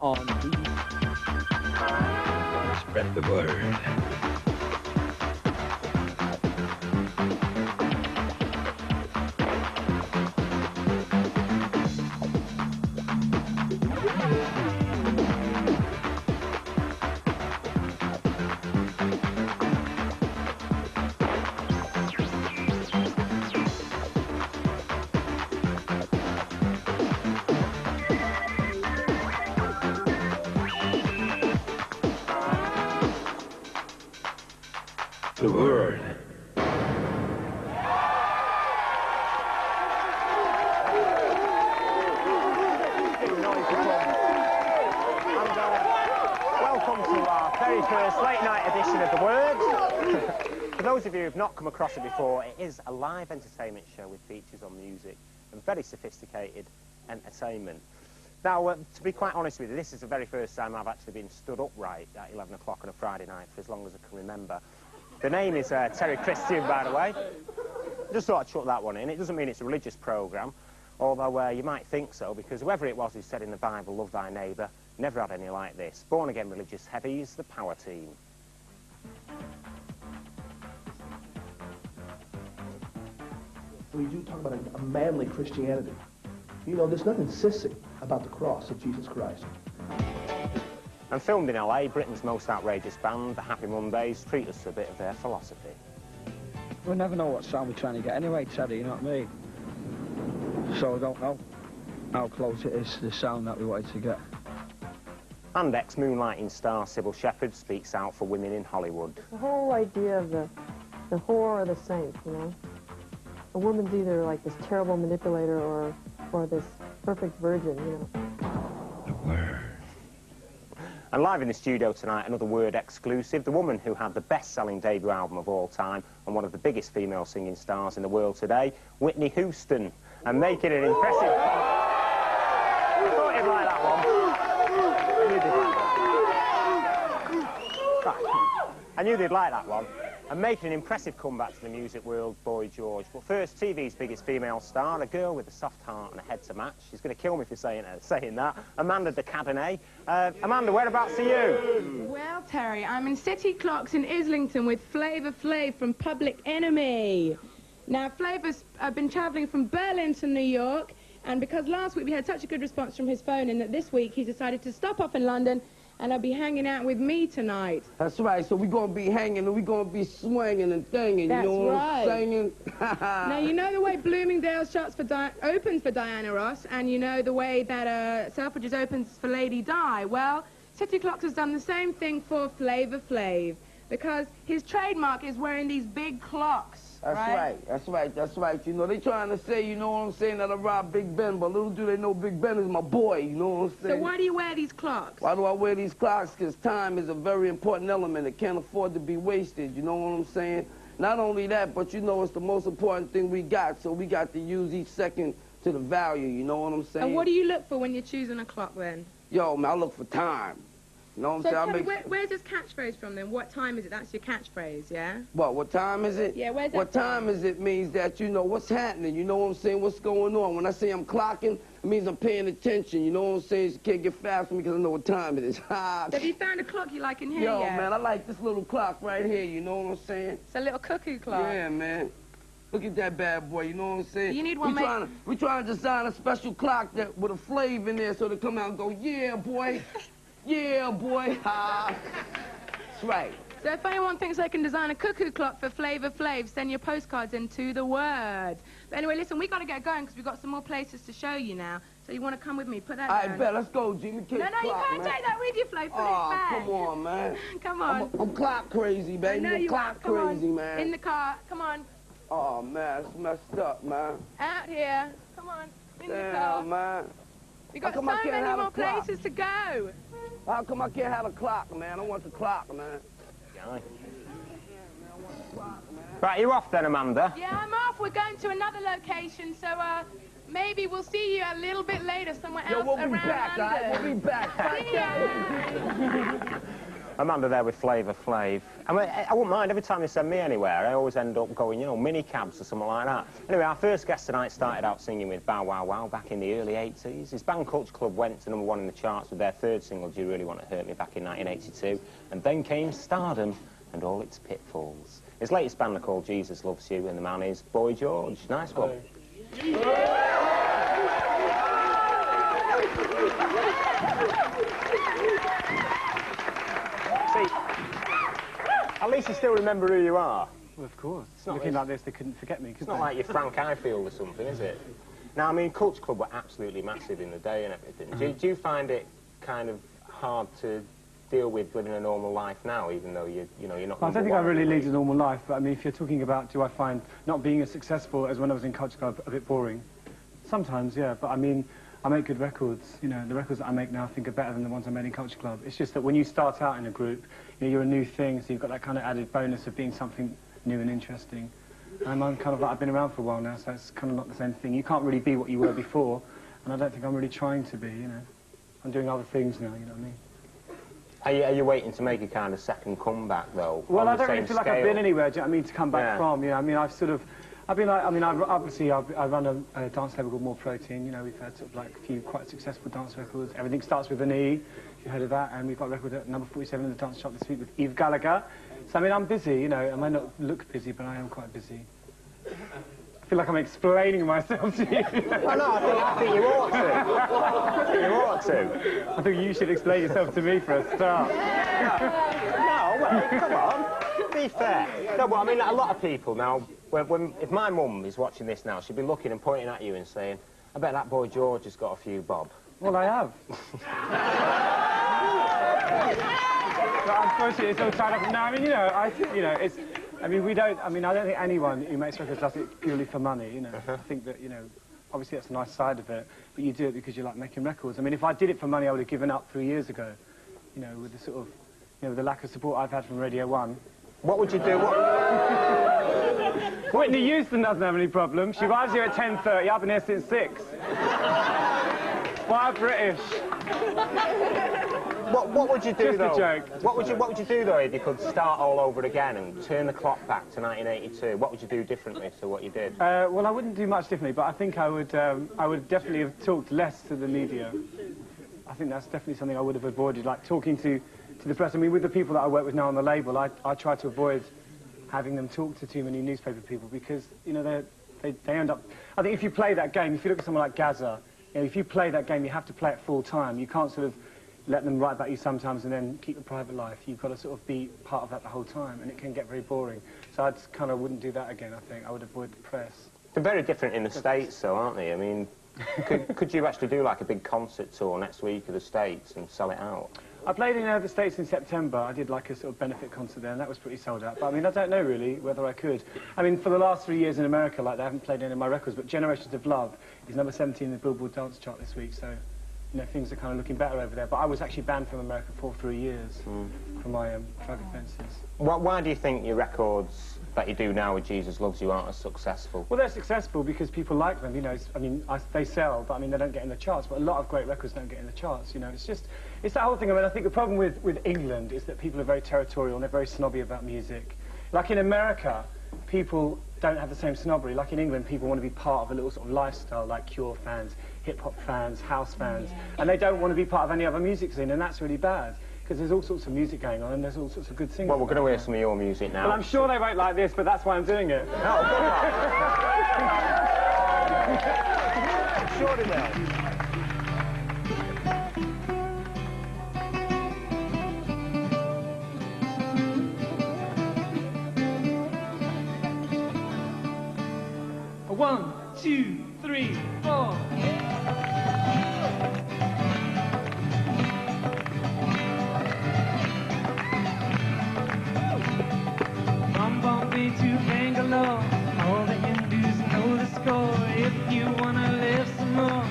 on TV. Spread the word. The word. Welcome to our very first late night edition of The Word. For those of you who've not come across it before, it is a live entertainment show with features on music and very sophisticated entertainment. Now, to be quite honest with you, this is the very first time I've actually been stood upright at 11 o'clock on a Friday night for as long as I can remember. The name is Terry Christian, by the way. Just thought I'd chuck that one in. It doesn't mean it's a religious programme, although you might think so, because whoever it was who said in the Bible, love thy neighbour, never had any like this. Born-again religious heavies, the power team. We do talk about a manly Christianity. You know, there's nothing sissy about the cross of Jesus Christ. And filmed in LA, Britain's most outrageous band, the Happy Mondays, treat us to a bit of their philosophy. We never know what sound we're trying to get anyway, Teddy, you know what I mean? So I don't know how close it is to the sound that we wanted to get. And ex-moonlighting star Sybil Shepherd speaks out for women in Hollywood. The whole idea of the whore or the saint, you know? A woman's either like this terrible manipulator or this perfect virgin, you know? The word. And live in the studio tonight, another Word exclusive, the woman who had the best-selling debut album of all time and one of the biggest female singing stars in the world today, Whitney Houston, and making an impressive... I thought you'd like that one. I knew they'd like that. Right. I knew they'd like that one. And making an impressive comeback to the music world, Boy George. But first, TV's biggest female star, a girl with a soft heart and a head to match. She's going to kill me for saying that. Amanda de Cadenet. Amanda, whereabouts are you? Well, Terry, I'm in City Clocks in Islington with Flav from Public Enemy. Now, Flav's been travelling from Berlin to New York, and because last week we had such a good response from his phone, and that this week he's decided to stop off in London, and I'll be hanging out with me tonight. That's right, so we're going to be hanging and we're going to be swinging and thinging, That's you know what right. I'm saying? Now, you know the way Bloomingdale's opens for Diana Ross, and you know the way that Selfridges opens for Lady Di. Well, City Clocks has done the same thing for Flav, because his trademark is wearing these big clocks. That's right. You know, they trying to say, you know what I'm saying, that I robbed Big Ben, but little do they know Big Ben is my boy, you know what I'm saying? So why do you wear these clocks? Why do I wear these clocks? Because time is a very important element. It can't afford to be wasted, you know what I'm saying? Not only that, but you know it's the most important thing we got, so we got to use each second to the value, you know what I'm saying? And what do you look for when you're choosing a clock then? Yo, man, I look for time. You know what I'm saying? So tell me, where's this catchphrase from then? What time is it? That's your catchphrase, yeah? What time is it? Yeah, where's that What time is it means that you know what's happening, you know what I'm saying, what's going on. When I say I'm clocking, it means I'm paying attention, you know what I'm saying? You can't get fast with me because I know what time it is. So have you found a clock you like in here Yo, yet? man, I like this little clock right here, you know what I'm saying? It's a little cuckoo clock. Yeah, man. Look at that bad boy, you know what I'm saying? You need one, we trying to design a special clock that with a Flav in there so they come out and go, yeah, boy. Yeah, boy. Ha. That's right. So if anyone thinks they can design a cuckoo clock for Flav, send your postcards into the Word. But anyway, listen, we got to get going because we've got some more places to show you now. So you want to come with me? Put that down. I bet. Let's go, Jimmy. No, you can't take that with you, Flav. Put it back. Come on, man. Come on. I'm clock crazy, baby. I know you clock are. Come crazy, on. man. In the car. Come on. Oh, man, it's messed up, man. Out here. Come on. In the car. Damn, man. We got so I can't many have a more clock? places to go. How come I can't have a clock, man? I want the clock, man. Right, you're off then, Amanda. Yeah, I'm off. We're going to another location, so maybe we'll see you a little bit later somewhere else We'll be around back, London. all right? We'll be back. See ya. Amanda there with Flav. I mean, I wouldn't mind every time they send me anywhere. I always end up going, you know, mini cabs or something like that. Anyway, our first guest tonight started out singing with Bow Wow Wow back in the early 80s. His band Culture Club went to #1 in the charts with their third single, Do You Really Want to Hurt Me, back in 1982. And then came stardom and all its pitfalls. His latest band are called Jesus Loves You, and the man is Boy George. Nice one. See, at least you still remember who you are. Well, of course. Looking like this, they couldn't forget me. It's not like you're Frank Ifield or something, is it? Now, I mean, Culture Club were absolutely massive in the day and everything. Do you find it kind of hard to deal with living a normal life now, even though you're not? Well, I don't think I really lead a normal life, but I mean, if you're talking about do I find not being as successful as when I was in Culture Club a bit boring? Sometimes, yeah, but I mean, I make good records. You know, the records that I make now I think are better than the ones I made in Culture Club. It's just that when you start out in a group, you know, you're a new thing, so you've got that kind of added bonus of being something new and interesting. And I'm kind of like, I've been around for a while now, so it's kind of not the same thing. You can't really be what you were before, and I don't think I'm really trying to be, you know. I'm doing other things now, you know what I mean? Are you waiting to make a kind of second comeback, though? Well, I don't really feel like I've been anywhere, do you know what I mean, to come back from, you know. I mean, I've been like, I mean, I run a dance label called More Protein, you know. We've had sort of like a few quite successful dance records. Everything Starts with an E, if you heard of that, and we've got a record at number 47 in the dance chart this week with Eve Gallagher. So, I mean, I'm busy, you know. I might not look busy, but I am quite busy. I feel like I'm explaining myself to you. Well, no, I think you ought to. I think you ought to. I think you should explain yourself to me for a start. No, well, come on. Be fair. No, but I mean, a lot of people now, if my mum is watching this now, she'd be looking and pointing at you and saying, I bet that boy George has got a few bob. Well, I have. But unfortunately, it's all tied up. No, I mean, you know, it's... I mean, I don't think anyone who makes records does it purely for money, you know. I think that, you know, obviously that's a nice side of it, but you do it because you like making records. I mean, if I did it for money, I would have given up 3 years ago, you know, with the sort of, you know, the lack of support I've had from Radio 1. What would you do? Whitney Houston doesn't have any problems. She arrives here at 10:30. I've been here since 6. Why British? What would you do, Just though? a joke. What would you do, though, if you could start all over again and turn the clock back to 1982? What would you do differently to what you did? Well, I wouldn't do much differently, but I think I would definitely have talked less to the media. I think that's definitely something I would have avoided, like talking to the press. I mean, with the people that I work with now on the label, I try to avoid having them talk to too many newspaper people because, you know, they end up... I think if you play that game, if you look at someone like Gaza, you know, if you play that game, you have to play it full time. You can't sort of let them write about you sometimes and then keep a private life. You've got to sort of be part of that the whole time, and it can get very boring. So I just kind of wouldn't do that again, I think. I would avoid the press. They're very different in the States, though, aren't they? I mean, could you actually do, like, a big concert tour next week of the States and sell it out? I played in the States in September. I did, like, a sort of benefit concert there, and that was pretty sold out. But, I mean, I don't know, really, whether I could. I mean, for the last 3 years in America, like, they haven't played any of my records, but Generations of Love is number 17 in the Billboard Dance Chart this week, so... You know, things are kind of looking better over there. But I was actually banned from America for 3 years for my drug offences. Why do you think your records that you do now with Jesus Loves You aren't as successful? Well, they're successful because people like them, you know. I mean, they sell, but I mean, they don't get in the charts. But a lot of great records don't get in the charts, you know. It's that whole thing. I mean, I think the problem with England is that people are very territorial and they're very snobby about music. Like in America, people don't have the same snobbery. Like in England, people want to be part of a little sort of lifestyle, like Cure fans, hip-hop fans, house fans, and they don't want to be part of any other music scene, and that's really bad, because there's all sorts of music going on, and there's all sorts of good singers. Well, we're going to hear some of your music now. Well, I'm sure they won't like this, but that's why I'm doing it. No, good luck. I'm sure they will. One, two, three, four. From Bombay to Bangalore, all the Hindus know the score. If you wanna live some more,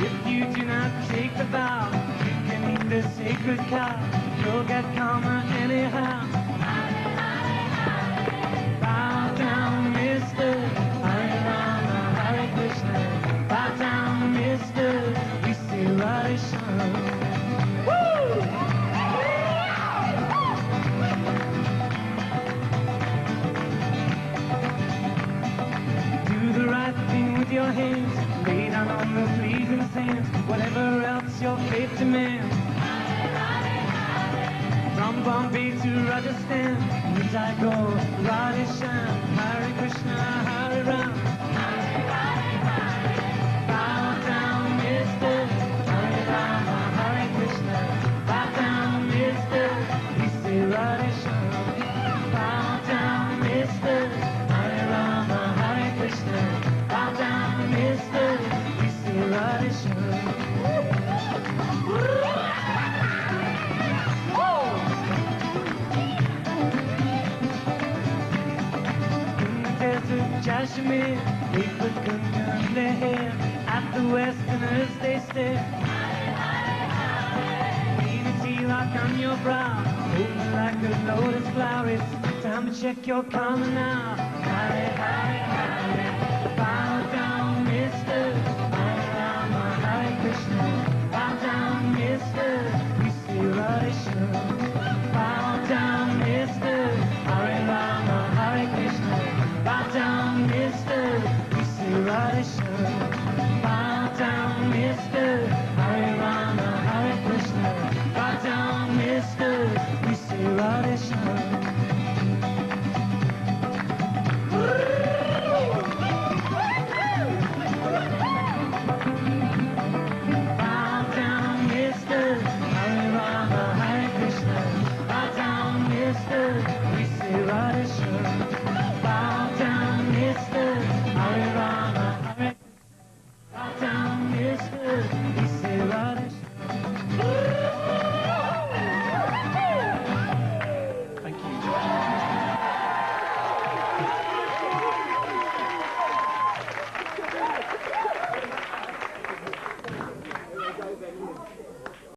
if you do not take the vow, you can eat the sacred cow. You'll get karma anyhow. Bow down, mister, Hare Rama, Hare Krishna. Bow down, mister, you see Radha Shyam. Woo! your faith to man. From Bombay to Rajasthan, as I go, Radhe Shyam, Hare Krishna, Hare Ram. Bow down, mister, Hare Rama, Hare Krishna. Bow down, mister, we say Radhe Shyam. Bow down, mister, Hare Rama, Hare Krishna. Bow down, mister, we say Radhe Shyam. Kashmir, they put Ganga in their hair. At the Westerners they stare. Unity lock on your brow, open like a lotus flower. It's time to check your karma now. Hare, Hare, Hare. Bow down, mister. Hare Rama, Hare Krishna. Bow down, mister. We say Radhe Shyam.